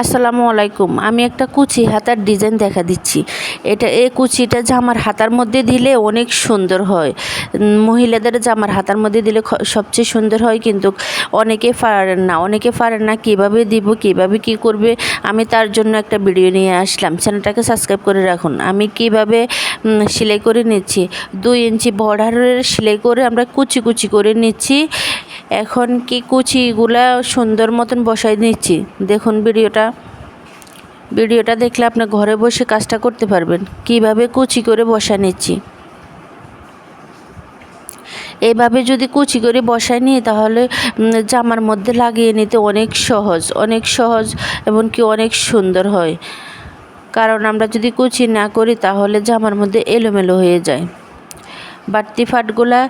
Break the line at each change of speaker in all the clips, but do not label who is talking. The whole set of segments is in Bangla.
আসসালামু আলাইকুম। আমি একটা কুচি হাতার ডিজাইন দেখা দিচ্ছি। এই কুচিটা জামার হাতার মধ্যে দিলে অনেক সুন্দর হয়। মহিলাদের জামার হাতার মধ্যে দিলে সবচেয়ে সুন্দর হয়, কিন্তু অনেকে পারেন না কীভাবে দিব, কীভাবে কী করবে। আমি তার জন্য একটা ভিডিও নিয়ে আসলাম। চ্যানেলটাকে সাবস্ক্রাইব করে রাখুন। আমি কিভাবে সেলাই করে নিচ্ছি। 2 ইঞ্চি বর্ডারের সেলাই করে আমরা কুচি কুচি করে নিচ্ছি। এখন কি কুচিগুলা সুন্দর মতন বসাই নিচ্ছি। দেখুন ভিডিওটা দেখলে আপনি ঘরে বসে কাজটা করতে পারবেন, কিভাবে কুচি করে বসা নিচ্ছি। এইভাবে যদি কুচি করে বসাই নিই তাহলে জামার মধ্যে লাগিয়ে নিতে অনেক সহজ এমনকি অনেক সুন্দর হয়। কারণ আমরা যদি কুচি না করি তাহলে জামার মধ্যে এলোমেলো হয়ে যায়। বাড়তি ফাটগুলা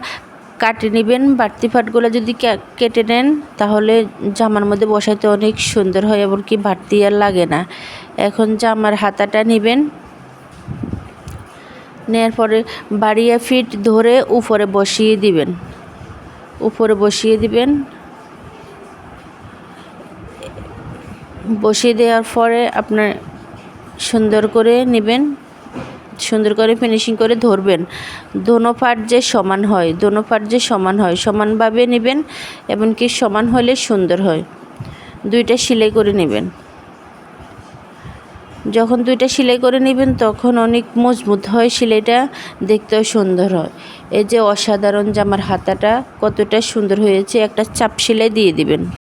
কাটে নেবেন। বাড়তি ফাটগুলো যদি কেটে নেন তাহলে জামার মধ্যে বসাইতে অনেক সুন্দর হয়, এমনকি বাড়তি আর লাগে না। এখন জামার হাতাটা নেবেন, নেওয়ার পরে বাড়িয়ে ফিট ধরে উপরে বসিয়ে দিবেন। বসিয়ে দেওয়ার পরে আপনার সুন্দর করে নেবেন, সুন্দর করে ফিনিশিং করে ধরবেন। দোনো পাট যে সমান হয় সমানভাবে নেবেন, এমনকি সমান হলে সুন্দর হয়। 2টা সেলাই করে নেবেন। যখন 2টা সেলাই করে নেবেন তখন অনেক মজবুত হয় সেলাইটা, দেখতেও সুন্দর হয়। এই যে অসাধারণ জামার হাতাটা কতটা সুন্দর হয়েছে। একটা চাপ সেলাই দিয়ে দিবেন।